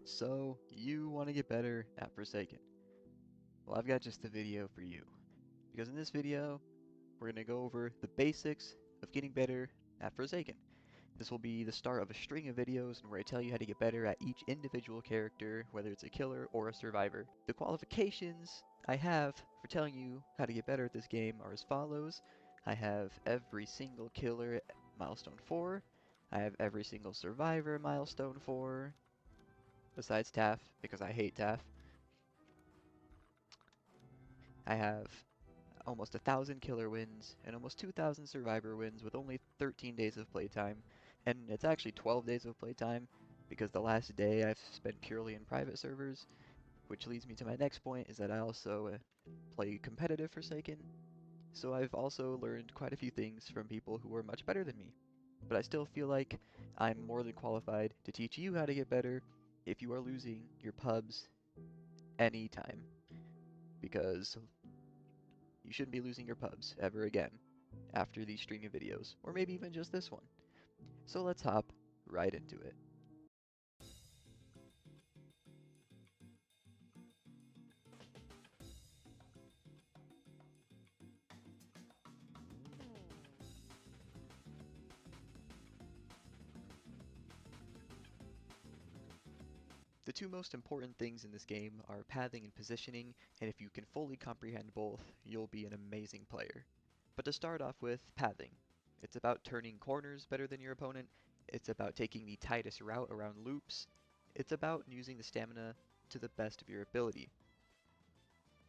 So, you want to get better at Forsaken. Well, I've got just the video for you. Because in this video, we're going to go over the basics of getting better at Forsaken. This will be the start of a string of videos where I tell you how to get better at each individual character, whether it's a killer or a survivor. The qualifications I have for telling you how to get better at this game are as follows. I have every single killer at milestone 4. I have every single survivor at milestone 4. Besides Taff, because I hate Taff. I have almost 1,000 killer wins and almost 2,000 survivor wins with only 13 days of playtime. And it's actually 12 days of playtime because the last day I've spent purely in private servers, which leads me to my next point is that I also play competitive Forsaken. So I've also learned quite a few things from people who are much better than me. But I still feel like I'm more than qualified to teach you how to get better if you are losing your pubs anytime. Because you shouldn't be losing your pubs ever again after these string of videos, or maybe even just this one. So let's hop right into it. The two most important things in this game are pathing and positioning, and if you can fully comprehend both, you'll be an amazing player. But to start off with, pathing. It's about turning corners better than your opponent, it's about taking the tightest route around loops, it's about using the stamina to the best of your ability.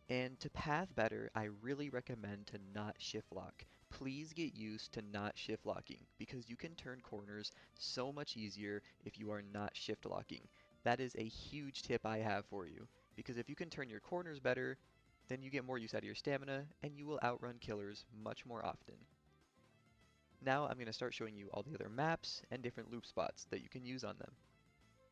And to path better, I really recommend to not shift lock. Please get used to not shift locking because you can turn corners so much easier if you are not shift locking. That is a huge tip I have for you because if you can turn your corners better, then you get more use out of your stamina and you will outrun killers much more often. Now I'm going to start showing you all the other maps and different loop spots that you can use on them.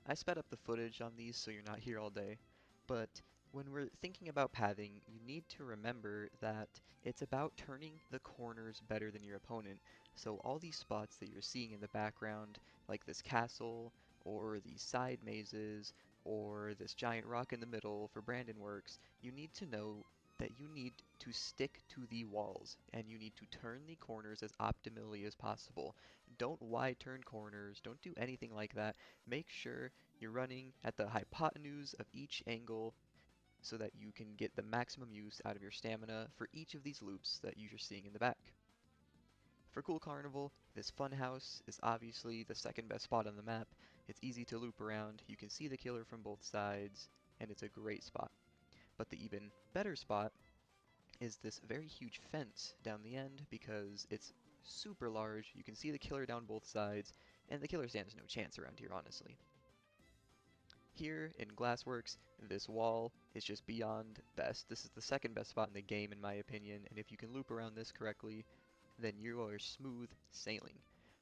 I sped up the footage on these so you're not here all day, but when we're thinking about pathing, you need to remember that it's about turning the corners better than your opponent. So all these spots that you're seeing in the background, like this castle, or these side mazes, or this giant rock in the middle for Brandon Works, you need to know that you need to stick to the walls and you need to turn the corners as optimally as possible. Don't wide turn corners, don't do anything like that. Make sure you're running at the hypotenuse of each angle so that you can get the maximum use out of your stamina for each of these loops that you're seeing in the back. For Cool Carnival, this funhouse is obviously the second best spot on the map. It's easy to loop around, you can see the killer from both sides, and it's a great spot. But the even better spot is this very huge fence down the end because it's super large, you can see the killer down both sides, and the killer stands no chance around here, honestly. Here in Glassworks, this wall is just beyond best. This is the second best spot in the game in my opinion, and if you can loop around this correctly, then you are smooth sailing.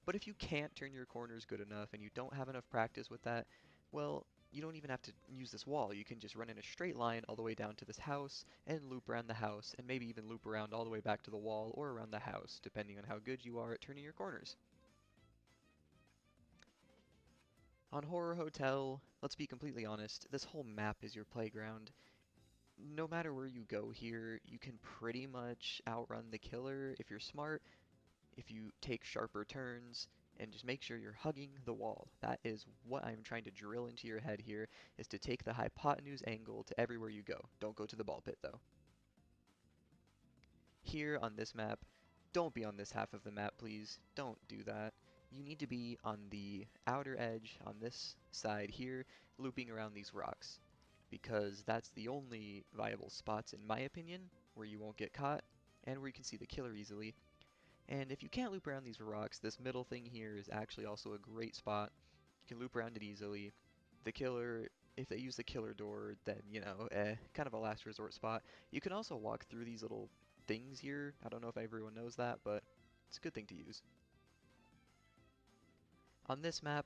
But if you can't turn your corners good enough and you don't have enough practice with that, well, you don't even have to use this wall. You can just run in a straight line all the way down to this house and loop around the house and maybe even loop around all the way back to the wall or around the house, depending on how good you are at turning your corners. On Horror Hotel, let's be completely honest, this whole map is your playground. No matter where you go here, you can pretty much outrun the killer if you're smart, if you take sharper turns, and just make sure you're hugging the wall. That is what I'm trying to drill into your head here, is to take the hypotenuse angle to everywhere you go. Don't go to the ball pit though. Here on this map, don't be on this half of the map, please. Don't do that. You need to be on the outer edge on this side here, looping around these rocks, because that's the only viable spots, in my opinion, where you won't get caught, and where you can see the killer easily. And if you can't loop around these rocks, this middle thing here is actually also a great spot. You can loop around it easily. The killer, if they use the killer door, then, you know, kind of a last resort spot. You can also walk through these little things here. I don't know if everyone knows that, but it's a good thing to use. On this map,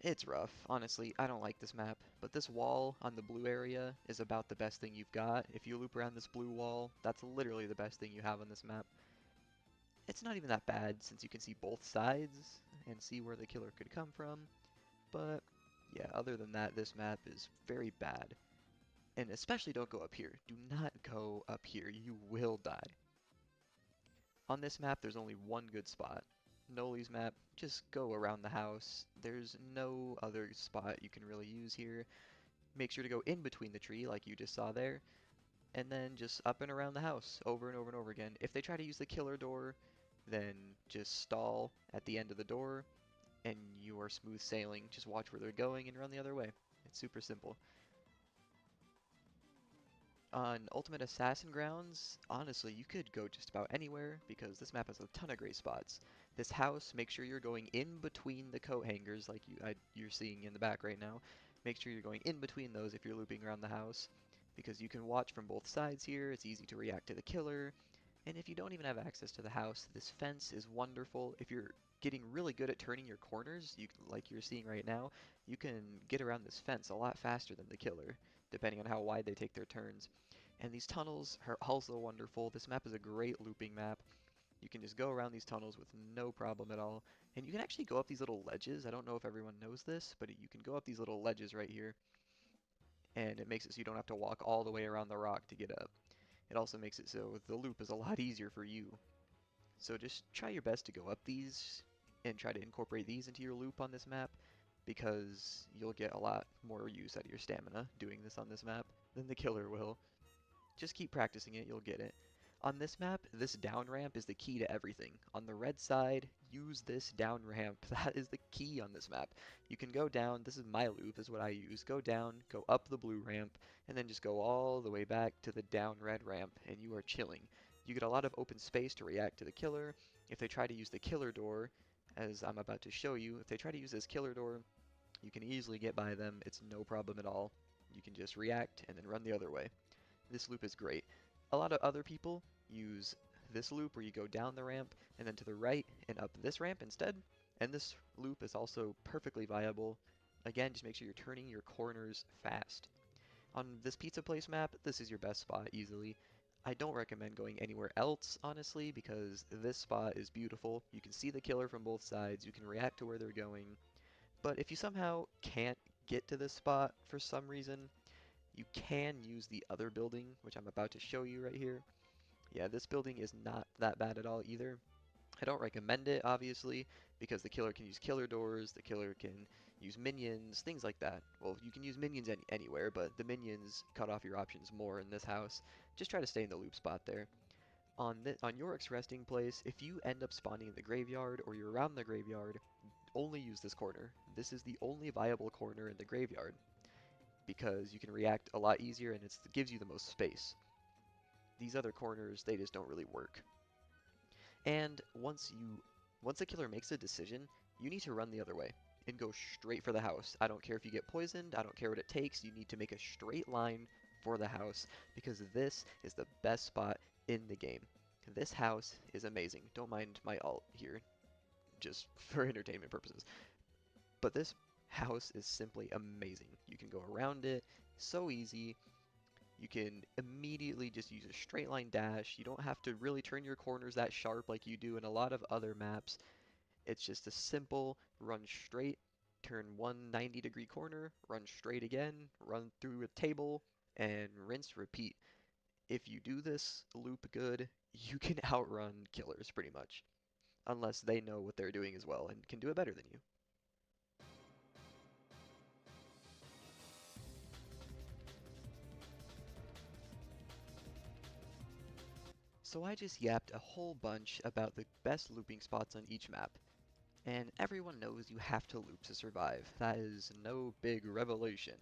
it's rough. Honestly, I don't like this map, but this wall on the blue area is about the best thing you've got. If you loop around this blue wall, that's literally the best thing you have on this map. It's not even that bad since you can see both sides and see where the killer could come from, but Yeah, other than that, this map is very bad. And especially don't go up here. Do not go up here. You will die. On this map, there's only one good spot. Noli's map, just go around the house. There's no other spot you can really use here. Make sure to go in between the tree like you just saw there, and then just up and around the house over and over and over again. If they try to use the killer door, then just stall at the end of the door, and you are smooth sailing. Just watch where they're going and run the other way. It's super simple. On Ultimate Assassin Grounds, honestly, you could go just about anywhere because this map has a ton of great spots. This house, make sure you're going in between the coat hangers like you're seeing in the back right now. Make sure you're going in between those if you're looping around the house because you can watch from both sides here. It's easy to react to the killer. And if you don't even have access to the house, this fence is wonderful. If you're getting really good at turning your corners, like you're seeing right now, you can get around this fence a lot faster than the killer, depending on how wide they take their turns. And these tunnels are also wonderful. This map is a great looping map. You can just go around these tunnels with no problem at all. And you can actually go up these little ledges. I don't know if everyone knows this, but you can go up these little ledges right here. And it makes it so you don't have to walk all the way around the rock to get up. It also makes it so the loop is a lot easier for you. So just try your best to go up these and try to incorporate these into your loop on this map because you'll get a lot more use out of your stamina doing this on this map than the killer will. Just keep practicing it, you'll get it. On this map, this down ramp is the key to everything. On the red side, use this down ramp. That is the key on this map. You can go down, this is my loop, this is what I use. Go down, go up the blue ramp, and then just go all the way back to the down red ramp, and you are chilling. You get a lot of open space to react to the killer. If they try to use the killer door, as I'm about to show you, if they try to use this killer door, you can easily get by them. It's no problem at all. You can just react and then run the other way. This loop is great. A lot of other people use this loop where you go down the ramp and then to the right and up this ramp instead. And this loop is also perfectly viable. Again, just make sure you're turning your corners fast. On this pizza place map, this is your best spot easily. I don't recommend going anywhere else, honestly, because this spot is beautiful. You can see the killer from both sides, you can react to where they're going. But if you somehow can't get to this spot for some reason, you can use the other building, which I'm about to show you right here. Yeah, this building is not that bad at all either. I don't recommend it, obviously, because the killer can use killer doors, the killer can use minions, things like that. Well, you can use minions anywhere, but the minions cut off your options more in this house. Just try to stay in the loop spot there. On Yorick's resting place, if you end up spawning in the graveyard or you're around the graveyard, only use this corner. This is the only viable corner in the graveyard because you can react a lot easier and it gives you the most space. These other corners, they just don't really work. And once the killer makes a decision, you need to run the other way and go straight for the house. I don't care if you get poisoned, I don't care what it takes, you need to make a straight line for the house because this is the best spot in the game. This house is amazing. Don't mind my alt here, just for entertainment purposes. But this house is simply amazing. You can go around it, so easy. You can immediately just use a straight line dash. You don't have to really turn your corners that sharp like you do in a lot of other maps. It's just a simple run straight, turn one 90-degree corner, run straight again, run through a table, and rinse repeat. If you do this loop good, you can outrun killers pretty much. Unless they know what they're doing as well and can do it better than you. So I just yapped a whole bunch about the best looping spots on each map. And everyone knows you have to loop to survive. That is no big revelation.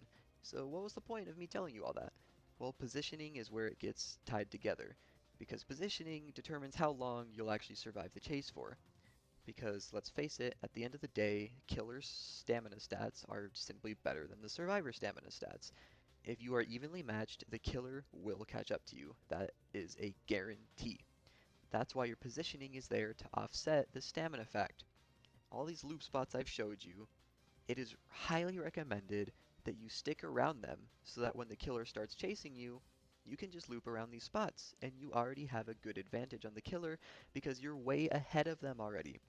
So what was the point of me telling you all that? Well, positioning is where it gets tied together, because positioning determines how long you'll actually survive the chase for. Because let's face it, at the end of the day, killer's stamina stats are simply better than the survivor stamina stats. If you are evenly matched, the killer will catch up to you. That is a guarantee. That's why your positioning is there to offset the stamina fact. All these loop spots I've showed you, it is highly recommended that you stick around them so that when the killer starts chasing you, you can just loop around these spots and you already have a good advantage on the killer because you're way ahead of them already.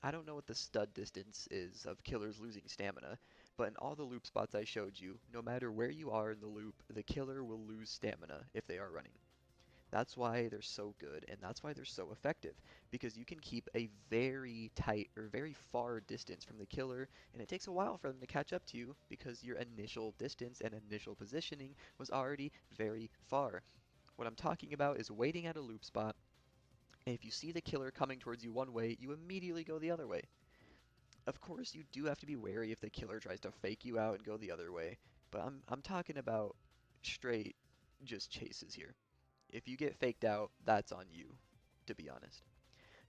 I don't know what the stud distance is of killers losing stamina, But in all the loop spots I showed you, no matter where you are in the loop, the killer will lose stamina if they are running. That's why they're so good, and that's why they're so effective, because you can keep a very tight or very far distance from the killer, and it takes a while for them to catch up to you because your initial distance and initial positioning was already very far. What I'm talking about is waiting at a loop spot, and if you see the killer coming towards you one way, you immediately go the other way. Of course, you do have to be wary if the killer tries to fake you out and go the other way, but I'm talking about straight just chases here. If you get faked out, that's on you, to be honest.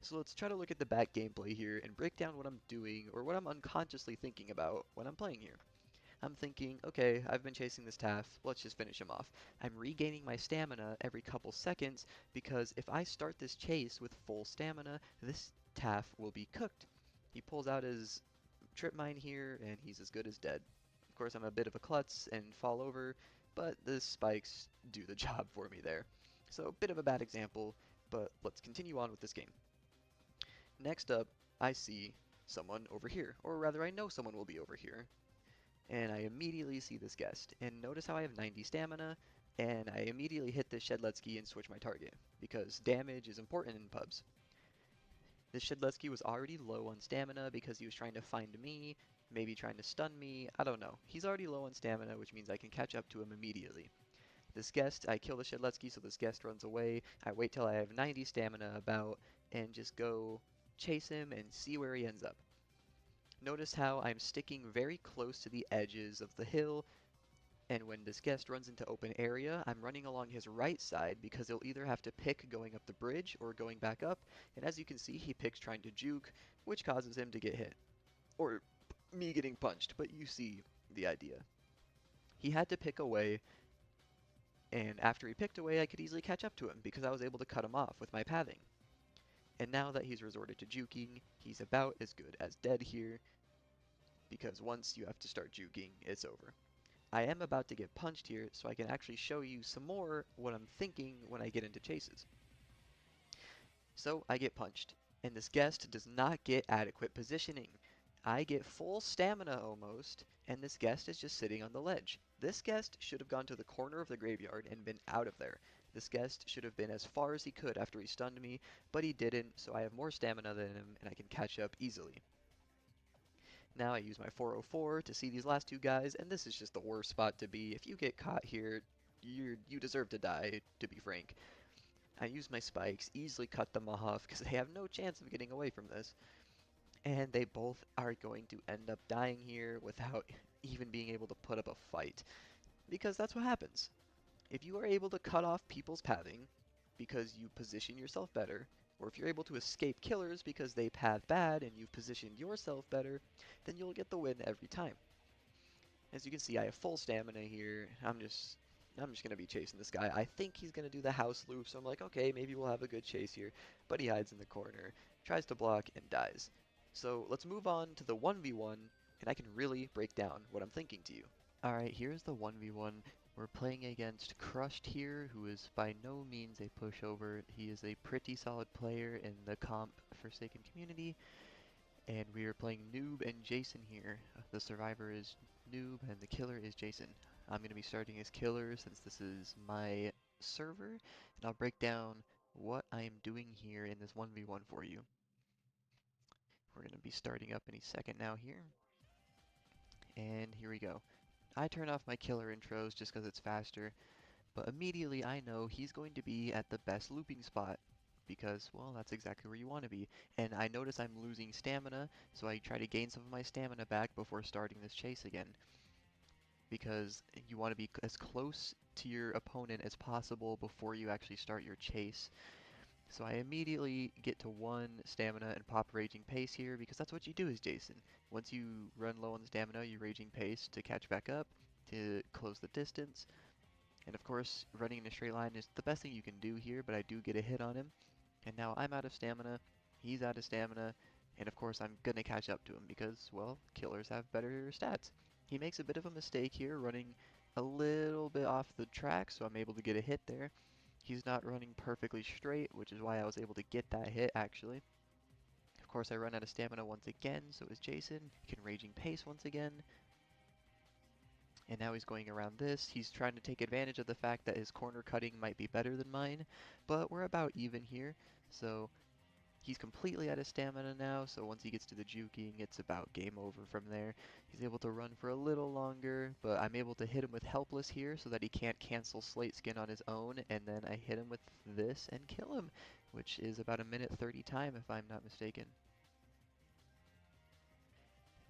So let's try to look at the back gameplay here and break down what I'm doing or what I'm unconsciously thinking about when I'm playing here. I'm thinking, okay, I've been chasing this Taff, let's just finish him off. I'm regaining my stamina every couple seconds because if I start this chase with full stamina, this Taff will be cooked. He pulls out his trip mine here and he's as good as dead. Of course, I'm a bit of a klutz and fall over, but the spikes do the job for me there. So a bit of a bad example, but let's continue on with this game. Next up, I see someone over here, or rather I know someone will be over here, and I immediately see this guest. And notice how I have 90 stamina, and I immediately hit this Shedletsky and switch my target, because damage is important in pubs. This Shedletsky was already low on stamina because he was trying to find me, maybe trying to stun me, I don't know. He's already low on stamina, which means I can catch up to him immediately. This guest, I kill the Shedletsky so this guest runs away. I wait till I have 90 stamina about and just go chase him and see where he ends up. Notice how I'm sticking very close to the edges of the hill, and when this guest runs into open area, I'm running along his right side because he'll either have to pick going up the bridge or going back up, and as you can see, he picks trying to juke, which causes him to get hit. Or me getting punched, but you see the idea. He had to pick away, and after he picked away, I could easily catch up to him because I was able to cut him off with my pathing. And now that he's resorted to juking, he's about as good as dead here, because once you have to start juking, it's over. I am about to get punched here, so I can actually show you some more what I'm thinking when I get into chases. So I get punched, and this guest does not get adequate positioning. I get full stamina almost, and this guest is just sitting on the ledge. This guest should have gone to the corner of the graveyard and been out of there. This guest should have been as far as he could after he stunned me, but he didn't, so I have more stamina than him, and I can catch up easily. Now I use my 404 to see these last two guys, and this is just the worst spot to be. If you get caught here, you deserve to die, to be frank. I use my spikes, easily cut them off, because they have no chance of getting away from this. And they both are going to end up dying here without even being able to put up a fight. Because that's what happens. If you are able to cut off people's pathing because you position yourself better, or if you're able to escape killers because they path bad and you've positioned yourself better, then you'll get the win every time. As you can see, I have full stamina here. I'm just gonna be chasing this guy. I think he's gonna do the house loop, so I'm like, okay, maybe we'll have a good chase here. But he hides in the corner, tries to block, and dies. So let's move on to the 1v1, and I can really break down what I'm thinking to you. Alright, here's the 1v1. We're playing against Crushed here, who is by no means a pushover. He is a pretty solid player in the comp Forsaken community. And we are playing Noob and Jason here. The survivor is Noob and the killer is Jason. I'm going to be starting as killer since this is my server, and I'll break down what I am doing here in this 1v1 for you. We're going to be starting up any second now here. And here we go. I turn off my killer intros just because it's faster, but immediately I know he's going to be at the best looping spot because, well, that's exactly where you want to be. And I notice I'm losing stamina, so I try to gain some of my stamina back before starting this chase again. Because you want to be as close to your opponent as possible before you actually start your chase. So I immediately get to 1 stamina and pop Raging Pace here because that's what you do as Jason. Once you run low on stamina, you Raging Pace to catch back up, to close the distance. And of course, running in a straight line is the best thing you can do here, but I do get a hit on him. And now I'm out of stamina, he's out of stamina, and of course I'm gonna catch up to him because, well, killers have better stats. He makes a bit of a mistake here, running a little bit off the track, so I'm able to get a hit there. He's not running perfectly straight, which is why I was able to get that hit, actually. Of course, I run out of stamina once again, so is Jason. He can Raging Pace once again. And now he's going around this. He's trying to take advantage of the fact that his corner cutting might be better than mine, but we're about even here. So he's completely out of stamina now, so once he gets to the juking, it's about game over from there. He's able to run for a little longer, but I'm able to hit him with Helpless here so that he can't cancel Slate Skin on his own, and then I hit him with this and kill him, which is about a minute 30 time if I'm not mistaken.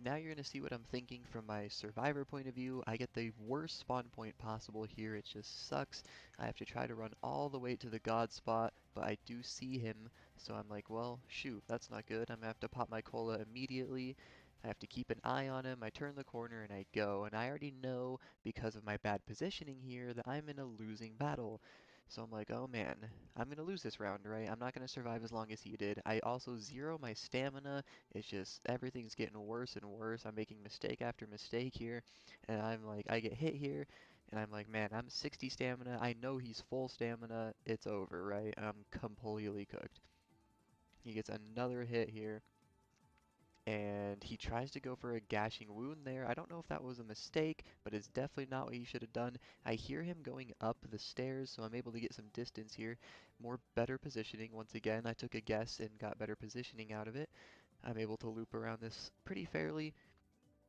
Now you're going to see what I'm thinking from my survivor point of view. I get the worst spawn point possible here. It just sucks. I have to try to run all the way to the god spot, but I do see him. So I'm like, well, shoot, that's not good. I'm going to have to pop my cola immediately. I have to keep an eye on him. I turn the corner and I go. And I already know, because of my bad positioning here, that I'm in a losing battle. So I'm like, oh man, I'm going to lose this round, right? I'm not going to survive as long as he did. I also zero my stamina. It's just everything's getting worse and worse. I'm making mistake after mistake here. And I'm like, I get hit here. And I'm like, man, I'm 60 stamina. I know he's full stamina. It's over, right? I'm completely cooked. He gets another hit here. And he tries to go for a gashing wound there. I don't know if that was a mistake, but it's definitely not what he should have done. I hear him going up the stairs, so I'm able to get some distance here. More better positioning. Once again, I took a guess and got better positioning out of it. I'm able to loop around this pretty fairly.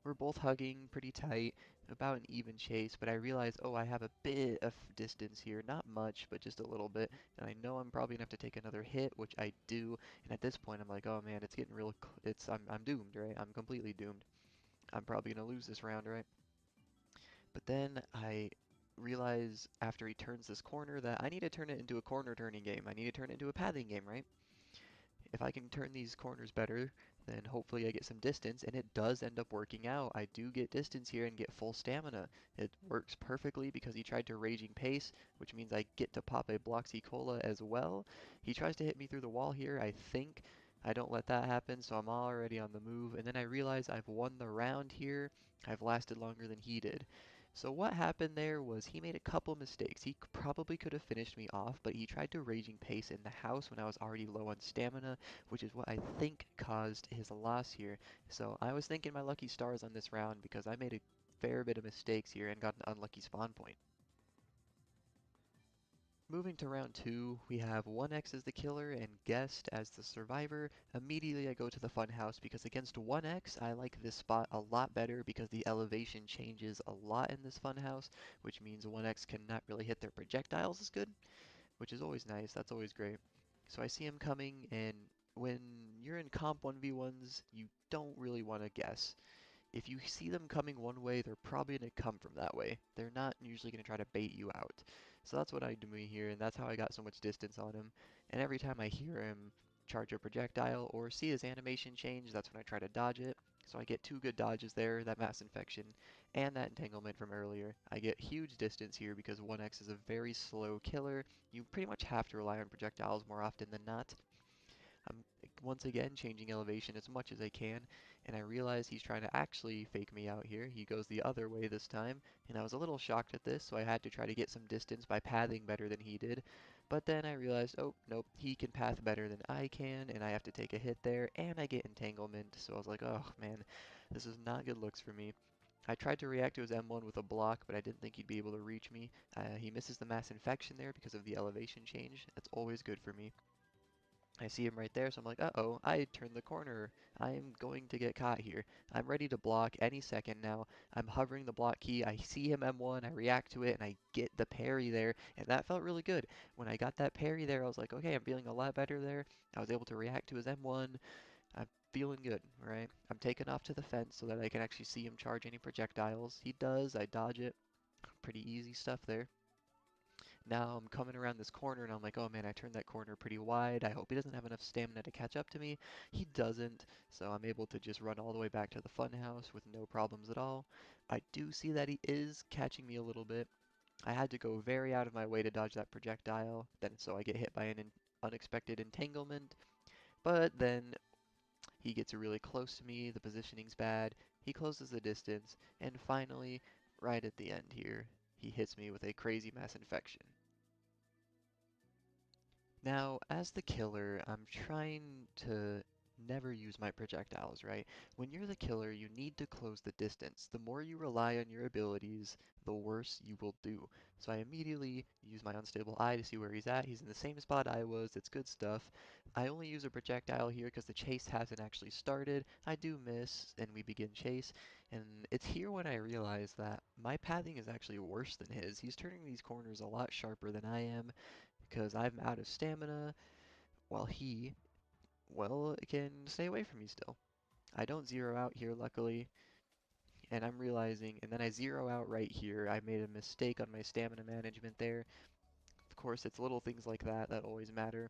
We're both hugging pretty tight, about an even chase, but I realize, oh, I have a bit of distance here. Not much, but just a little bit. And I know I'm probably gonna have to take another hit, which I do. And at this point, I'm like, oh man, it's getting real, I'm doomed, right? I'm completely doomed. I'm probably gonna lose this round, right? But then I realize after he turns this corner that I need to turn it into a corner turning game. I need to turn it into a pathing game, right? If I can turn these corners better, then hopefully I get some distance, and it does end up working out. I do get distance here and get full stamina. It works perfectly because he tried to Raging Pace, which means I get to pop a Bloxy Cola as well. He tries to hit me through the wall here, I think. I don't let that happen, so I'm already on the move, and then I realize I've won the round here. I've lasted longer than he did. So what happened there was he made a couple mistakes. He probably could have finished me off, but he tried to Raging Pace in the house when I was already low on stamina, which is what I think caused his loss here. So I was thinking my lucky stars on this round because I made a fair bit of mistakes here and got an unlucky spawn point. Moving to round 2, we have 1x as the killer and Guest as the survivor. Immediately I go to the funhouse because against 1x I like this spot a lot better because the elevation changes a lot in this funhouse, which means 1x cannot really hit their projectiles as good, which is always nice. That's always great. So I see him coming, and when you're in comp 1v1s, you don't really want to guess. If you see them coming one way, they're probably going to come from that way. They're not usually going to try to bait you out. So that's what I do here, and that's how I got so much distance on him. And every time I hear him charge a projectile or see his animation change, that's when I try to dodge it. So I get two good dodges there, that Mass Infection and that Entanglement from earlier. I get huge distance here because 1x is a very slow killer. You pretty much have to rely on projectiles more often than not. I'm once again changing elevation as much as I can, and I realize he's trying to actually fake me out here. He goes the other way this time, and I was a little shocked at this, so I had to try to get some distance by pathing better than he did. But then I realized, oh, nope, he can path better than I can, and I have to take a hit there, and I get entanglement, so I was like, oh man, this is not good looks for me. I tried to react to his M1 with a block, but I didn't think he'd be able to reach me. He misses the mass infection there because of the elevation change. That's always good for me. I see him right there, so I'm like, uh-oh, I turned the corner. I'm going to get caught here. I'm ready to block any second now. I'm hovering the block key. I see him M1, I react to it, and I get the parry there, and that felt really good. When I got that parry there, I was like, okay, I'm feeling a lot better there. I was able to react to his M1. I'm feeling good, right? I'm taking off to the fence so that I can actually see him charge any projectiles. He does, I dodge it. Pretty easy stuff there. Now I'm coming around this corner and I'm like, oh man, I turned that corner pretty wide. I hope he doesn't have enough stamina to catch up to me. He doesn't, so I'm able to just run all the way back to the funhouse with no problems at all. I do see that he is catching me a little bit. I had to go very out of my way to dodge that projectile, then so I get hit by an unexpected entanglement. But then he gets really close to me, the positioning's bad, he closes the distance, and finally, right at the end here, he hits me with a crazy mass infection. Now, as the killer, I'm trying to never use my projectiles, right? When you're the killer, you need to close the distance. The more you rely on your abilities, the worse you will do. So I immediately use my unstable eye to see where he's at. He's in the same spot I was. It's good stuff. I only use a projectile here because the chase hasn't actually started. I do miss, and we begin chase. And it's here when I realize that my pathing is actually worse than his. He's turning these corners a lot sharper than I am because I'm out of stamina, while he, well, can stay away from me still. I don't zero out here, luckily, and I'm realizing, and then I zero out right here. I made a mistake on my stamina management there. Of course, it's little things like that that always matter.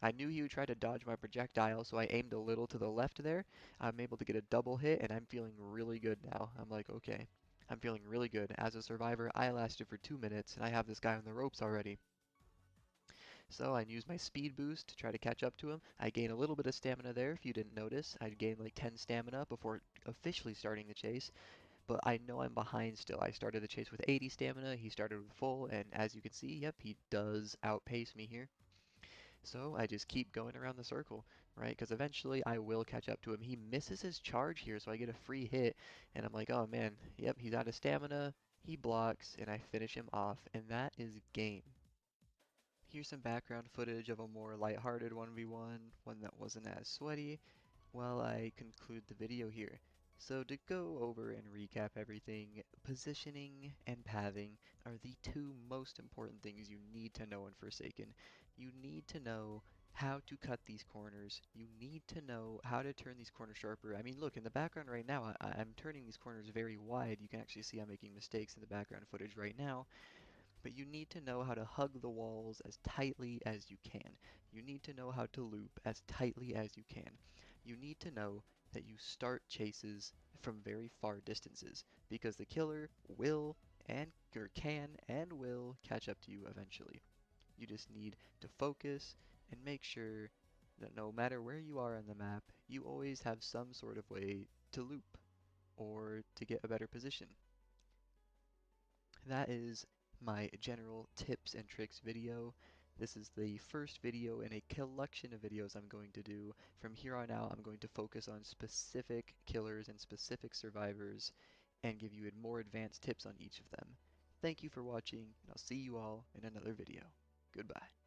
I knew he would try to dodge my projectile, so I aimed a little to the left there. I'm able to get a double hit, and I'm feeling really good now. I'm like, okay, I'm feeling really good. As a survivor, I lasted for 2 minutes, and I have this guy on the ropes already. So I use my speed boost to try to catch up to him. I gain a little bit of stamina there, if you didn't notice. I gained like 10 stamina before officially starting the chase, but I know I'm behind still. I started the chase with 80 stamina, he started with full, and as you can see, yep, he does outpace me here. So I just keep going around the circle, right? Because eventually I will catch up to him. He misses his charge here, so I get a free hit, and I'm like, oh man, yep, he's out of stamina, he blocks, and I finish him off, and that is game. Here's some background footage of a more lighthearted 1v1, one that wasn't as sweaty, while I conclude the video here. So to go over and recap everything, positioning and pathing are the two most important things you need to know in Forsaken. You need to know how to cut these corners. You need to know how to turn these corners sharper. I mean, look, in the background right now, I'm turning these corners very wide. You can actually see I'm making mistakes in the background footage right now. But you need to know how to hug the walls as tightly as you can. You need to know how to loop as tightly as you can. You need to know that you start chases from very far distances, because the killer will and or can and will catch up to you eventually. You just need to focus and make sure that no matter where you are on the map, you always have some sort of way to loop or to get a better position. That is my general tips and tricks video. This is the first video in a collection of videos I'm going to do. From here on out, I'm going to focus on specific killers and specific survivors and give you more advanced tips on each of them. Thank you for watching, and I'll see you all in another video. Goodbye.